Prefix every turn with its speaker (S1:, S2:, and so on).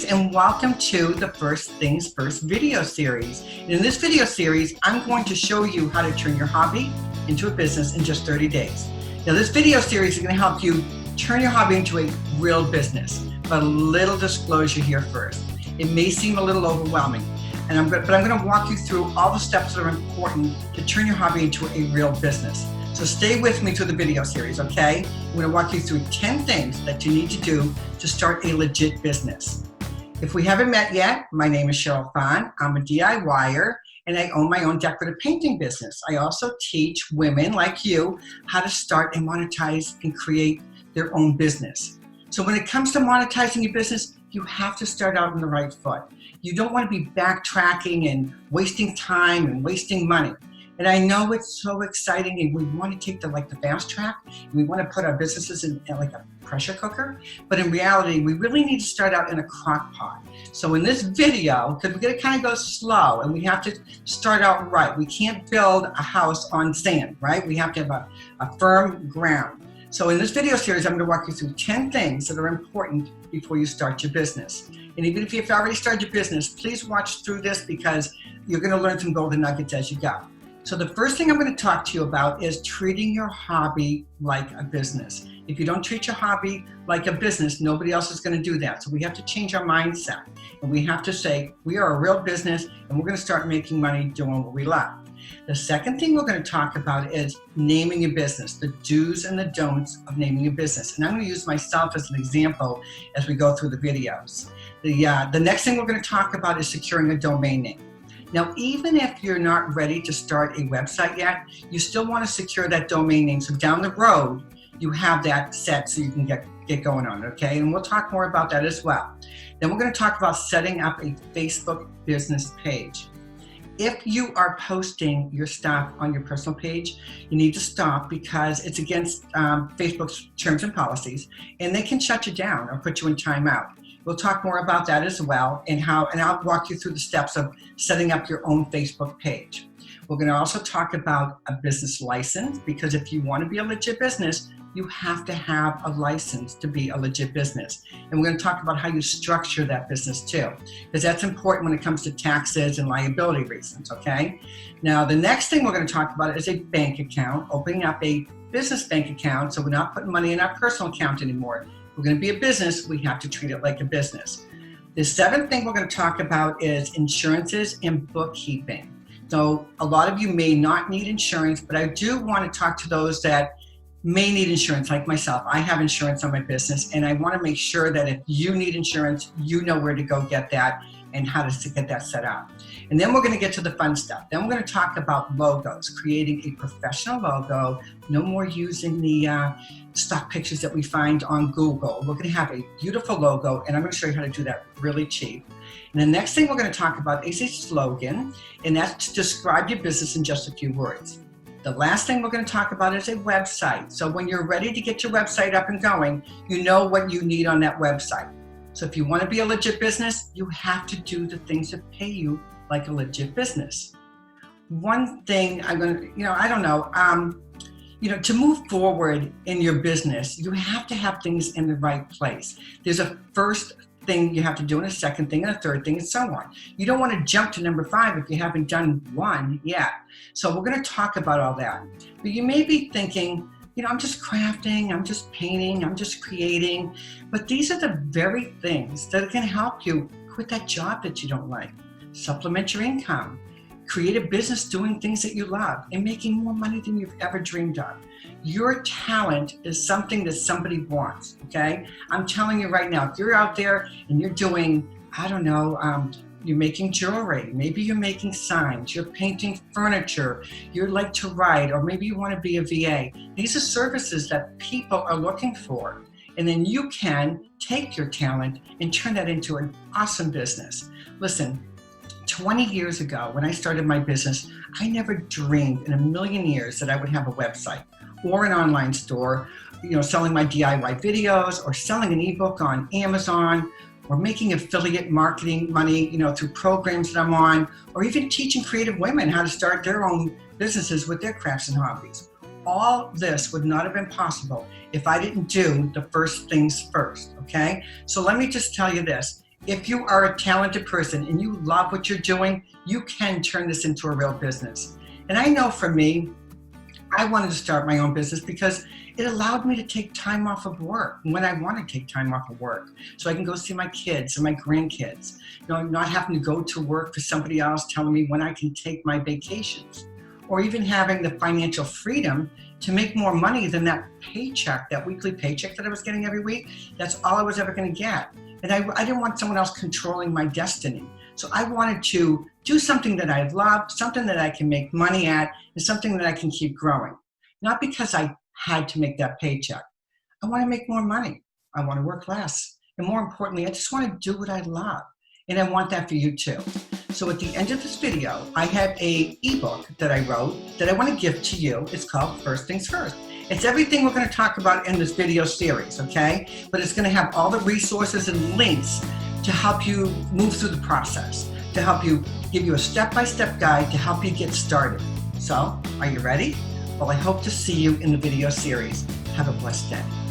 S1: and welcome to the First Things First video series. In this video series, I'm going to show you how to turn your hobby into a business in just 30 days. Now this video series is going to help you turn your hobby into a real business, but a little disclosure here first. It may seem a little overwhelming, but I'm going to walk you through all the steps that are important to turn your hobby into a real business. So stay with me through the video series, okay? I'm going to walk you through 10 things that you need to do to start a legit business. If we haven't met yet, my name is Cheryl Fahn. I'm a DIYer and I own my own decorative painting business. I also teach women like you how to start and monetize and create their own business. So when it comes to monetizing your business, you have to start out on the right foot. You don't want to be backtracking and wasting time and wasting money. And I know it's so exciting and we want to take the fast track. We want to put our businesses in like a pressure cooker. But in reality, we really need to start out in a crock pot. So in this video, because we're going to kind of go slow and we have to start out right. We can't build a house on sand, right? We have to have a firm ground. So in this video series, I'm going to walk you through 10 things that are important before you start your business. And even if you've already started your business, please watch through this because you're going to learn some golden nuggets as you go. So the first thing I'm going to talk to you about is treating your hobby like a business. If you don't treat your hobby like a business, nobody else is going to do that. So we have to change our mindset and we have to say, we are a real business and we're going to start making money doing what we love. The second thing we're going to talk about is naming a business, the do's and the don'ts of naming a business. And I'm going to use myself as an example as we go through the videos. The next thing we're going to talk about is securing a domain name. Now, even if you're not ready to start a website yet, you still want to secure that domain name. So down the road, you have that set so you can get going on, okay? And we'll talk more about that as well. Then we're going to talk about setting up a Facebook business page. If you are posting your stuff on your personal page, you need to stop because it's against Facebook's terms and policies, and they can shut you down or put you in timeout. We'll talk more about that as well and I'll walk you through the steps of setting up your own Facebook page. We're going to also talk about a business license because if you want to be a legit business, you have to have a license to be a legit business. And we're going to talk about how you structure that business too, because that's important when it comes to taxes and liability reasons, okay? Now, the next thing we're going to talk about is a bank account, opening up a business bank account so we're not putting money in our personal account anymore. We're going to be a business, we have to treat it like a business. The seventh thing we're going to talk about is insurances and bookkeeping. So a lot of you may not need insurance, but I do want to talk to those that may need insurance, like myself. I have insurance on my business, and I want to make sure that if you need insurance, you know where to go get that and how to get that set up. And then we're going to get to the fun stuff. Then we're going to talk about logos, creating a professional logo, no more using the stock pictures that we find on Google. We're going to have a beautiful logo, and I'm going to show you how to do that really cheap. And the next thing we're going to talk about is a slogan, and that's to describe your business in just a few words. The last thing we're going to talk about is a website. So when you're ready to get your website up and going, you know what you need on that website. So if you want to be a legit business, you have to do the things that pay you like a legit business. One thing I'm going to, to move forward in your business, you have to have things in the right place. There's a first thing you have to do and a second thing and a third thing and so on. You don't want to jump to number 5 if you haven't done 1 yet. So we're going to talk about all that. But you may be thinking, I'm just crafting, I'm just painting, I'm just creating. But these are the very things that can help you quit that job that you don't like, supplement your income, create a business doing things that you love and making more money than you've ever dreamed of. Your talent is something that somebody wants, okay? I'm telling you right now, if you're out there and you're doing, you're making jewelry, maybe you're making signs, you're painting furniture, you like to write, or maybe you want to be a VA. These are services that people are looking for. And then you can take your talent and turn that into an awesome business. Listen, 20 years ago, when I started my business, I never dreamed in a million years that I would have a website or an online store, selling my DIY videos or selling an ebook on Amazon or making affiliate marketing money, through programs that I'm on, or even teaching creative women how to start their own businesses with their crafts and hobbies. All this would not have been possible if I didn't do the first things first, okay? So let me just tell you this. If you are a talented person and you love what you're doing, you can turn this into a real business. And I know for me, I wanted to start my own business because it allowed me to take time off of work when I want to take time off of work. So I can go see my kids and my grandkids, not having to go to work for somebody else telling me when I can take my vacations, or even having the financial freedom to make more money than that paycheck, that weekly paycheck that I was getting every week. That's all I was ever going to get. And I didn't want someone else controlling my destiny. So I wanted to do something that I love, something that I can make money at, and something that I can keep growing. Not because I had to make that paycheck. I want to make more money. I want to work less. And more importantly, I just want to do what I love. And I want that for you too. So at the end of this video, I have an ebook that I wrote that I want to give to you. It's called First Things First. It's everything we're going to talk about in this video series, okay? But it's going to have all the resources and links to help you move through the process, to help you, give you a step-by-step guide to help you get started. So, are you ready? Well, I hope to see you in the video series. Have a blessed day.